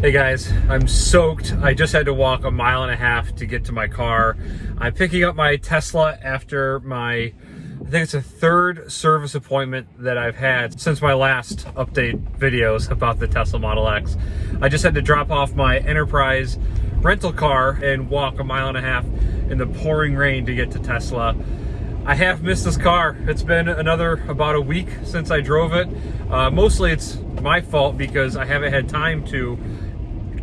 Hey guys, I'm soaked. I just had to walk 1.5 miles to get to my car. I'm picking up my Tesla after I think it's a third service appointment that I've had since my last update videos about the Tesla Model X. I just had to drop off my Enterprise rental car and walk 1.5 miles in the pouring rain to get to Tesla. I have missed this car. It's been about a week since I drove it. Mostly it's my fault because I haven't had time to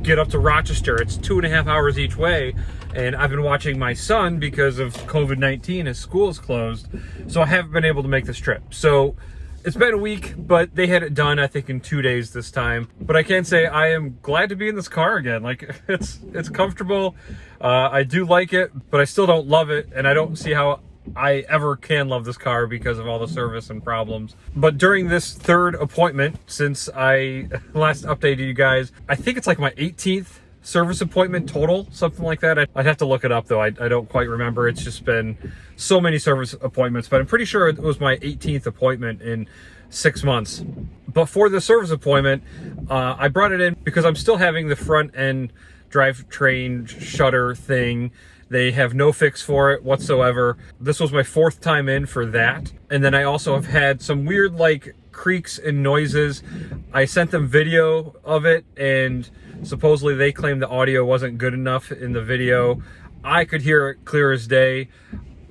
get up to Rochester. It's 2.5 hours each way, and I've been watching my son because of COVID-19. His school is closed, so I haven't been able to make this trip. So it's been a week, but they had it done, I think, in 2 days this time. But I can say I am glad to be in this car again. Like, it's comfortable. I do like it, but I still don't love it, and I don't see how I ever can love this car because of all the service and problems. But during this third appointment, since I last updated you guys, I think it's like my 18th service appointment total, something like that. I'd have to look it up though. I don't quite remember. It's just been so many service appointments, but I'm pretty sure it was my 18th appointment in 6 months. But for the service appointment, I brought it in because I'm still having the front end drivetrain shutter thing. They have no fix for it whatsoever. This was my 4th time in for that. And then I also have had some weird like creaks and noises. I sent them video of it, and supposedly they claimed the audio wasn't good enough in the video. I could hear it clear as day,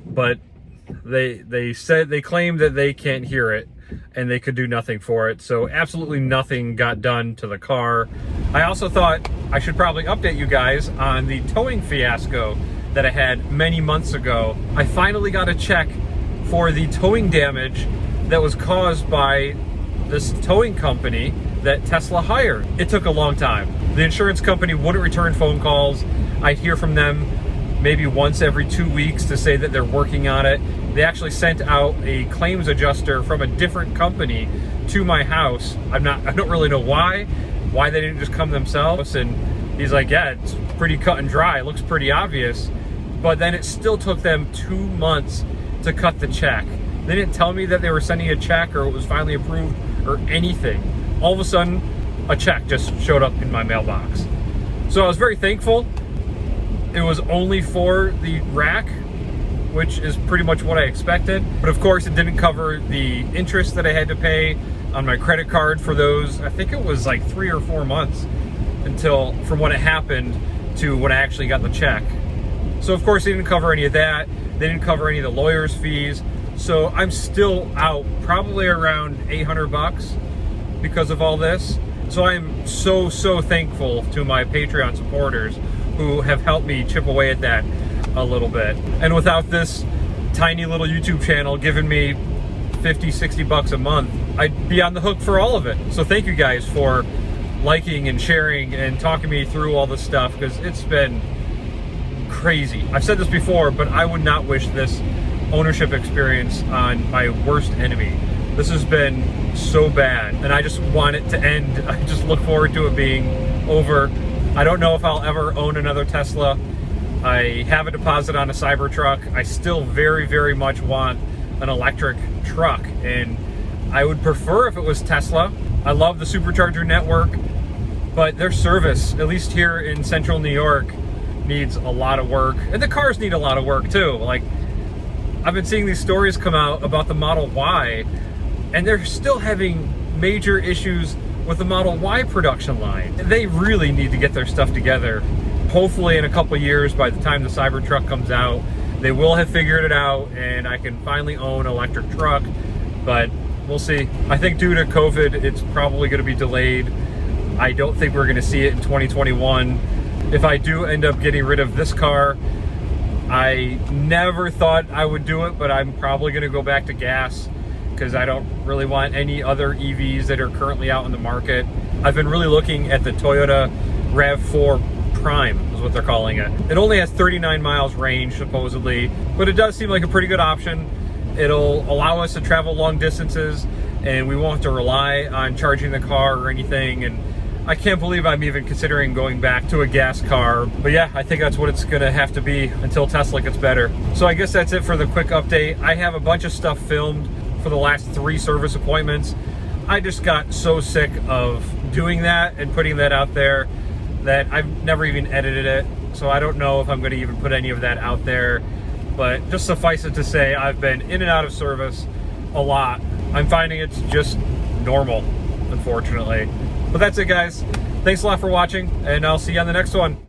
but they claimed that they can't hear it and they could do nothing for it. So absolutely nothing got done to the car. I also thought I should probably update you guys on the towing fiasco that I had many months ago. I finally got a check for the towing damage that was caused by this towing company that Tesla hired. It took a long time. The insurance company wouldn't return phone calls. I'd hear from them maybe once every 2 weeks to say that they're working on it. They actually sent out a claims adjuster from a different company to my house. I don't really know why they didn't just come themselves. And he's like, yeah, it's pretty cut and dry. It looks pretty obvious. But then it still took them 2 months to cut the check. They didn't tell me that they were sending a check or it was finally approved or anything. All of a sudden, a check just showed up in my mailbox. So I was very thankful. It was only for the rack, which is pretty much what I expected. But of course, it didn't cover the interest that I had to pay on my credit card for those. I think it was like 3 or 4 months from when it happened to when I actually got the check. So of course they didn't cover any of that. They didn't cover any of the lawyer's fees. So I'm still out probably around $800 because of all this. So I'm so thankful to my Patreon supporters who have helped me chip away at that a little bit. And without this tiny little YouTube channel giving me $50-$60 a month, I'd be on the hook for all of it. So thank you guys for liking and sharing and talking me through all this stuff, because it's been crazy. I've said this before, but I would not wish this ownership experience on my worst enemy. This has been so bad, and I just want it to end. I just look forward to it being over. I don't know if I'll ever own another Tesla. I have a deposit on a Cybertruck. I still very much want an electric truck, and I would prefer if it was Tesla. I love the supercharger network, but their service, at least here in central New York, needs a lot of work. And the cars need a lot of work too. Like, I've been seeing these stories come out about the Model Y, and they're still having major issues with the Model Y production line. They really need to get their stuff together. Hopefully in a couple years, by the time the Cybertruck comes out, they will have figured it out and I can finally own an electric truck, but we'll see. I think due to COVID, it's probably gonna be delayed. I don't think we're gonna see it in 2021. If I do end up getting rid of this car, I never thought I would do it, but I'm probably gonna go back to gas because I don't really want any other EVs that are currently out in the market. I've been really looking at the Toyota RAV4 Prime, is what they're calling it. It only has 39 miles range, supposedly, but it does seem like a pretty good option. It'll allow us to travel long distances, and we won't have to rely on charging the car or anything. And I can't believe I'm even considering going back to a gas car. But yeah, I think that's what it's gonna have to be until Tesla gets better. So I guess that's it for the quick update. I have a bunch of stuff filmed for the last 3 service appointments. I just got so sick of doing that and putting that out there that I've never even edited it, so I don't know if I'm going to even put any of that out there. But just suffice it to say, I've been in and out of service a lot. I'm finding it's just normal, unfortunately. But that's it, guys. Thanks a lot for watching, and I'll see you on the next one.